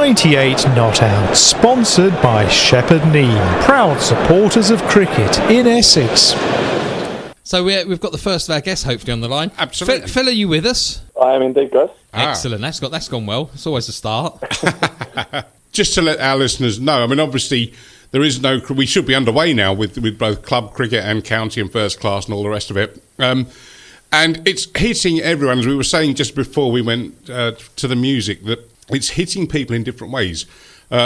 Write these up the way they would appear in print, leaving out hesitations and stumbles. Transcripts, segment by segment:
98 Not Out, sponsored by Shepherd Neame, proud supporters of cricket in Essex. So we've got the first of our guests hopefully on the line. Absolutely. Phil, are you with us? I am indeed, guys. Excellent. That's gone well. It's always a start. Just to let our listeners know, I mean, obviously, we should be underway now with both club cricket and county and first class and all the rest of it. And it's hitting everyone, as we were saying just before we went to the music, that it's hitting people in different ways.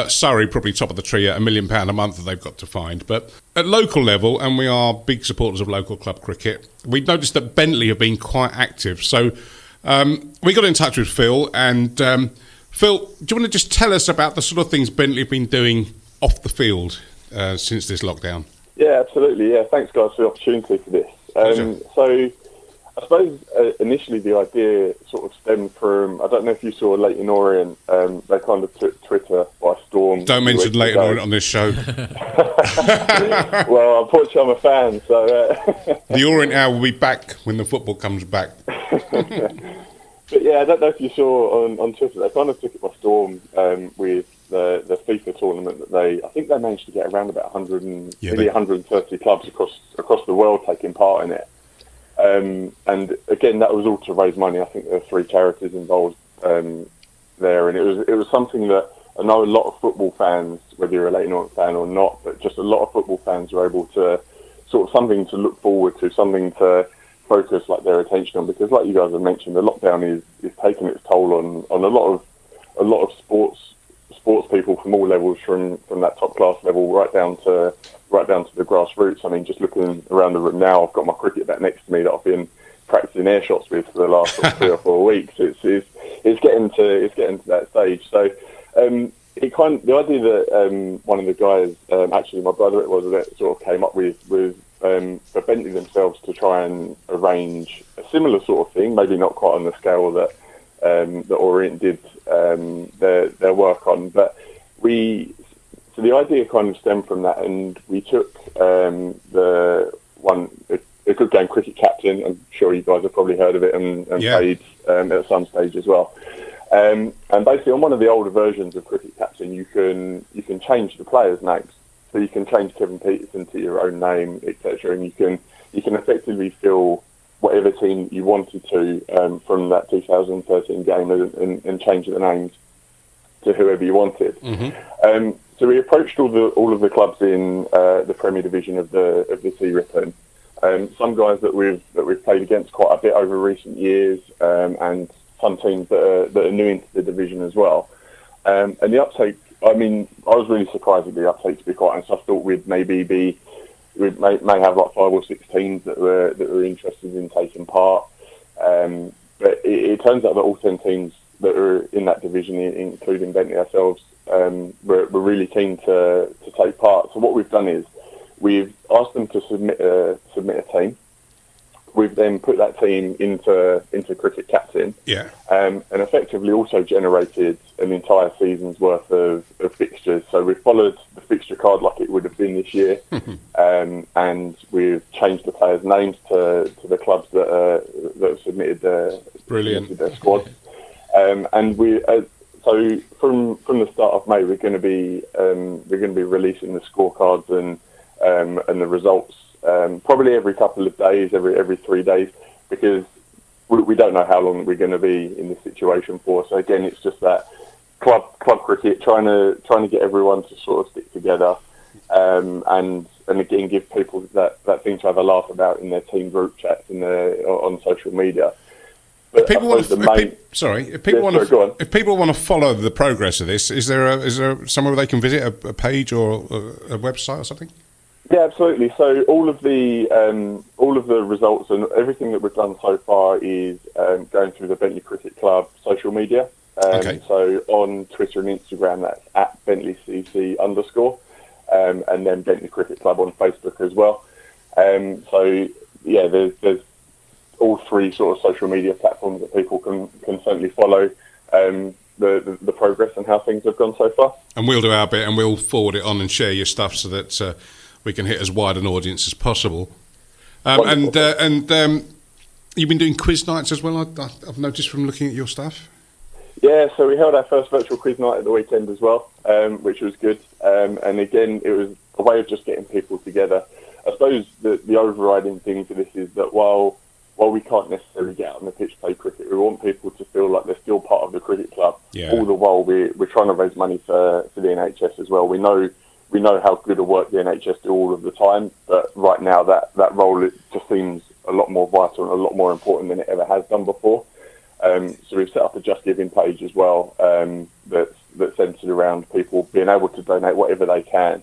Surrey, probably top of the tree at £1 million a month that they've got to find. But at local level, and we are big supporters of local club cricket, we've noticed that Bentley have been quite active. So we got in touch with Phil. And Phil, do you want to just tell us about the sort of things Bentley have been doing off the field since this lockdown? Yeah, absolutely. Yeah, thanks, guys, for the opportunity for this. So I suppose initially the idea sort of stemmed from, I don't know if you saw Leyton Orient, they kind of took Twitter by storm. Don't mention Leyton Orient on this show. Well, unfortunately I'm a fan, so... The Orient Hour will be back when the football comes back. But yeah, I don't know if you saw on Twitter, they kind of took it by storm with the FIFA tournament that I think they managed to get around about 130 clubs across the world taking part in it. And again, that was all to raise money. I think there were 3 charities involved there, and it was something that I know a lot of football fans, whether you're a Leyton Orient fan or not, but just a lot of football fans were able to sort of something to look forward to, something to focus their attention on, because like you guys have mentioned, the lockdown is taking its toll on a lot of sports people from all levels, from that top class level right down to the grassroots. I mean, just looking around the room now, I've got my cricket bat next to me that I've been practicing air shots with for the last 3 or 4 weeks. It's getting to that stage. So the idea that one of the guys, actually my brother it was, that sort of came up with for Bentley themselves to try and arrange a similar sort of thing, maybe not quite on the scale that Orient did their work on, but so the idea kind of stemmed from that, and we took a good game cricket captain. I'm sure you guys have probably heard of it and played at some stage as well. And basically, on one of the older versions of cricket captain, you can change the players' names. So you can change Kevin Peterson to your own name, etc., and you can effectively fill whatever team you wanted to from that 2013 game and change the names to whoever you wanted. Mm-hmm. So we approached all of the clubs in the Premier Division of the V Rippon. Some guys that we've played against quite a bit over recent years, and some teams that are new into the division as well. And the uptake, I mean, I was really surprised at the uptake, to be quite honest. I thought we'd may have 5 or 6 teams that were interested in taking part. But it turns out that all 10 teams that are in that division, including Bentley ourselves, were really keen to take part. So what we've done is we've asked them to submit a team. We've then put that team into Cricket Captain, and effectively also generated an entire season's worth of fixtures. So we've followed the fixture card like it would have been this year, and we've changed the players' names to the clubs that have submitted their squads. And we so from the start of May, we're going to be releasing the scorecards and the results. Probably every couple of days, every 3 days, because we don't know how long we're going to be in this situation for. So again, it's just that club cricket, trying to get everyone to sort of stick together, and again give people that thing to have a laugh about in their team group chats on social media. But if people want to follow the progress of this, is there somewhere where they can visit a page or a website or something? Yeah, absolutely. So all of the results and everything that we've done so far is going through the Bentley Cricket Club social media. So on Twitter and Instagram, that's at BentleyCC_, and then Bentley Cricket Club on Facebook as well. So yeah, there's all 3 sort of social media platforms that people can certainly follow the progress and how things have gone so far. And we'll do our bit, and we'll forward it on and share your stuff so that we can hit as wide an audience as possible. And you've been doing quiz nights as well, I've noticed from looking at your stuff. Yeah, so we held our first virtual quiz night at the weekend as well, which was good. And again, it was a way of just getting people together. I suppose the overriding thing for this is that while we can't necessarily get out on the pitch to play cricket, we want people to feel like they're still part of the cricket club. Yeah. All the while we're trying to raise money for the NHS as well. We know how good a work the NHS do all of the time, but right now that role it just seems a lot more vital and a lot more important than it ever has done before. So we've set up a Just Giving page as well that's centred around people being able to donate whatever they can.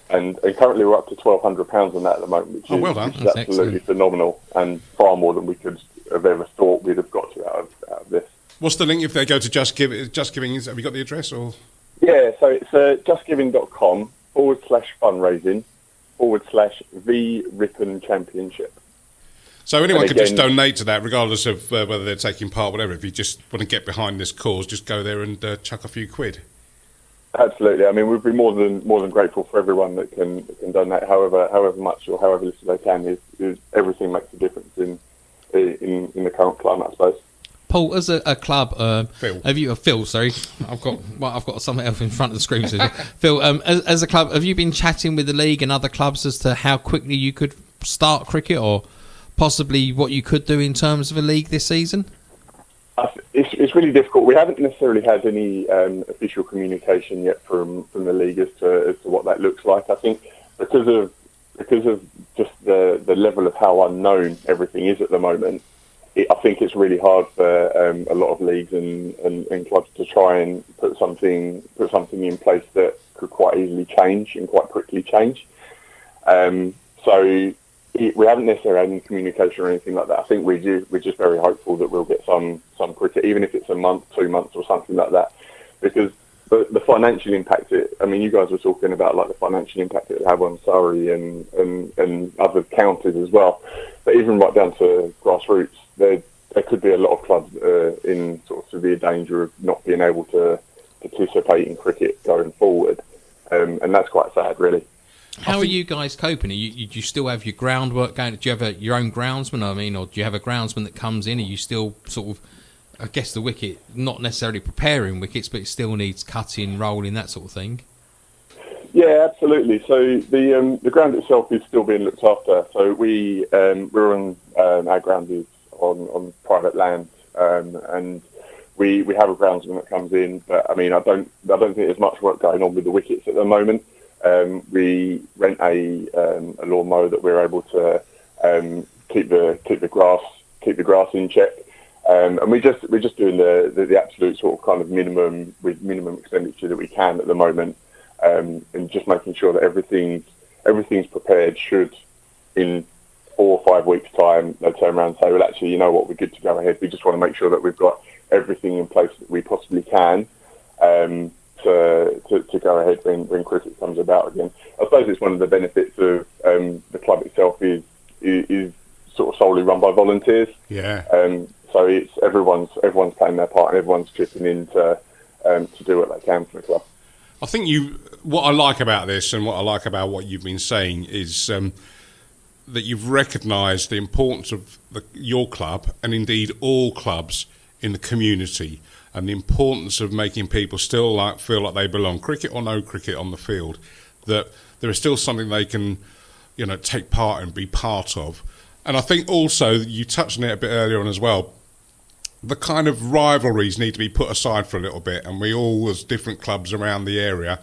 And currently we're up to £1,200 on that at the moment, which well done. is absolutely excellent. Phenomenal and far more than we could have ever thought we'd have got to out of this. What's the link if they go to Just Giving? Have you got the address or? Yeah, so it's justgiving.com/fundraising/V Rippon Championship. So anyone And can just again- donate to that, regardless of whether they're taking part, whatever. If you just want to get behind this cause, just go there and chuck a few quid. Absolutely. I mean, we'd be more than grateful for everyone that can donate, however much or however little they can. Is everything makes a difference in the current climate, I suppose. Paul, as a club, Phil. Phil, sorry, I've got something else in front of the screen. So Phil, as a club, have you been chatting with the league and other clubs as to how quickly you could start cricket, or possibly what you could do in terms of a league this season? It's really difficult. We haven't necessarily had any official communication yet from the league as to what that looks like. I think because of just the level of how unknown everything is at the moment, I think it's really hard for a lot of leagues and clubs to try and put something in place that could quite easily change and quite quickly change. So we haven't necessarily had any communication or anything like that. I think we're just very hopeful that we'll get some cricket, even if it's a month, 2 months, or something like that, because the financial impact. You guys were talking about like the financial impact it would have on Surrey and other counties as well. But even right down to grassroots, there could be a lot of clubs in sort of severe danger of not being able to participate in cricket going forward, and that's quite sad, really. How are you guys coping? Do you still have your groundwork going? Do you have your own groundsman? Or do you have a groundsman that comes in? Are you still sort of, I guess, the wicket, not necessarily preparing wickets, but it still needs cutting, rolling, that sort of thing? Yeah, absolutely. So the ground itself is still being looked after. So we're on our ground is on private land, and we have a groundsman that comes in. But I don't think there's much work going on with the wickets at the moment. We rent a lawnmower that we're able to keep the grass in check, and we're just doing the absolute sort of kind of minimum expenditure that we can at the moment, and just making sure that everything's prepared. Should in 4 or 5 weeks' time they turn around and say, well, actually, you know what, we're good to go ahead. We just want to make sure that we've got everything in place that we possibly can. To go ahead when cricket comes about again. I suppose it's one of the benefits of the club itself is sort of solely run by volunteers. Yeah. So it's everyone's playing their part and everyone's chipping in to do what they can for the club. I think what I like about this and what I like about what you've been saying is that you've recognised the importance of your club and indeed all clubs in the community, and the importance of making people still feel like they belong, cricket or no cricket on the field, that there is still something they can, take part and be part of. And I think also, you touched on it a bit earlier on as well, the kind of rivalries need to be put aside for a little bit, and we all, as different clubs around the area,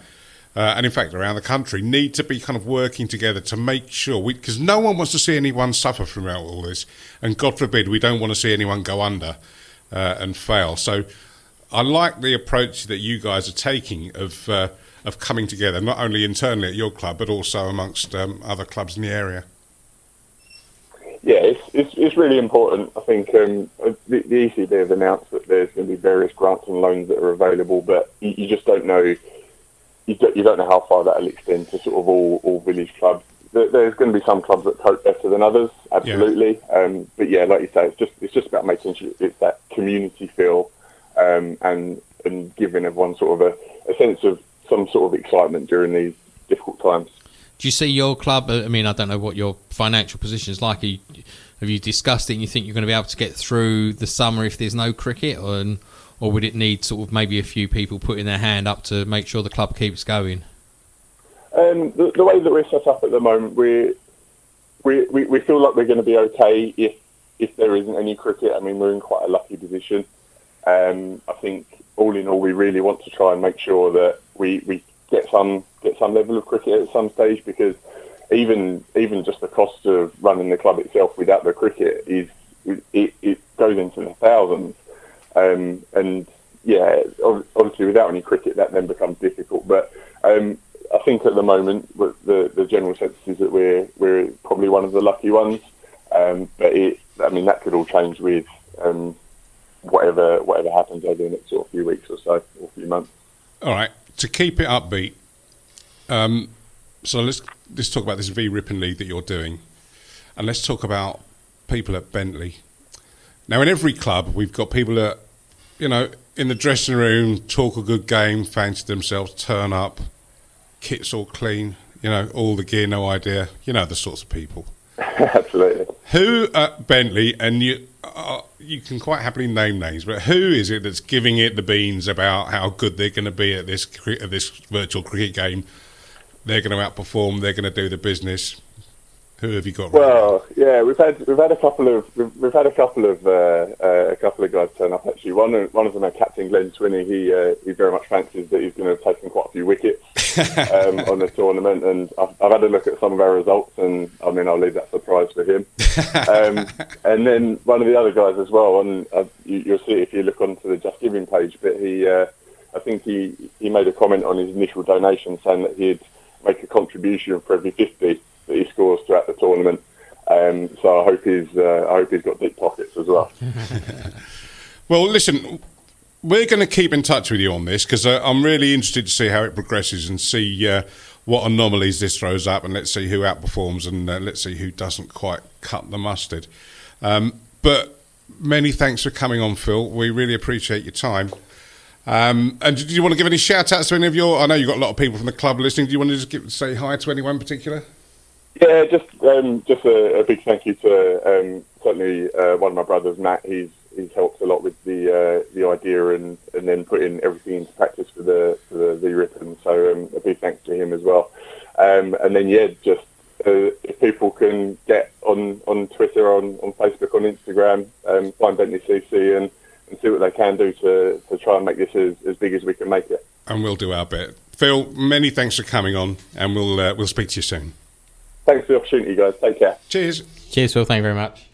and in fact around the country, need to be kind of working together to make sure, because no one wants to see anyone suffer from all this, and God forbid we don't want to see anyone go under and fail. So I like the approach that you guys are taking of coming together, not only internally at your club, but also amongst other clubs in the area. Yeah, it's really important. I think the ECB have announced that there's going to be various grants and loans that are available, but you just don't know. You don't know how far that'll extend to sort of all village clubs. There's going to be some clubs that cope better than others, absolutely. Yeah. But yeah, like you say, it's just about making sure it's that community feel. And giving everyone sort of a sense of some sort of excitement during these difficult times. Do you see your club, I don't know what your financial position is like, have you discussed it and you think you're going to be able to get through the summer if there's no cricket, or or would it need sort of maybe a few people putting their hand up to make sure the club keeps going? The way that we're set up at the moment, we feel like we're going to be okay if there isn't any cricket. I mean, we're in quite a lucky position. I think all in all, we really want to try and make sure that we get some level of cricket at some stage, because even just the cost of running the club itself without the cricket it goes into the thousands. And yeah, obviously without any cricket that then becomes difficult. But I think at the moment the general sense is that we're probably one of the lucky ones. But that could all change with whatever happens over the next sort of few weeks or so, or few months. All right, to keep it upbeat, so let's talk about this V Rippon League that you're doing, and let's talk about people at Bentley. Now, in every club, we've got people that, in the dressing room, talk a good game, fancy themselves, turn up, kit's all clean, all the gear, no idea, the sorts of people. Absolutely. Who at Bentley, and you can quite happily name names, but who is it that's giving it the beans about how good they're going to be at this virtual cricket game? They're going to outperform. They're going to do the business. Who have you got? Well, yeah, we've had a couple of guys turn up. Actually, one of them, Captain Glenn Swinney. He very much fancies that he's going to have taken quite a few wickets on the tournament, and I've had a look at some of our results, and I mean, I'll leave that surprise for him. And then one of the other guys as well, and you'll see if you look onto the Just Giving page, but I think he made a comment on his initial donation saying that he'd make a contribution for every 50 that he scores throughout the tournament. So I hope he's got deep pockets as well. Well, listen, we're going to keep in touch with you on this, because I'm really interested to see how it progresses and see what anomalies this throws up, and let's see who outperforms, and let's see who doesn't quite cut the mustard. But many thanks for coming on, Phil. We really appreciate your time. And do you want to give any shout-outs to any of I know you've got a lot of people from the club listening. Do you want to just say hi to anyone in particular? Yeah, just a big thank you to certainly one of my brothers, Matt. He's helped a lot with the idea and then putting everything into practice for the V Rippon. So a big thanks to him as well. And then just if people can get on Twitter, on Facebook, on Instagram, find Bentley CC and see what they can do to try and make this as big as we can make it. And we'll do our bit. Phil, many thanks for coming on, and we'll speak to you soon. Thanks for the opportunity, guys. Take care. Cheers. Cheers, Phil. Thank you very much.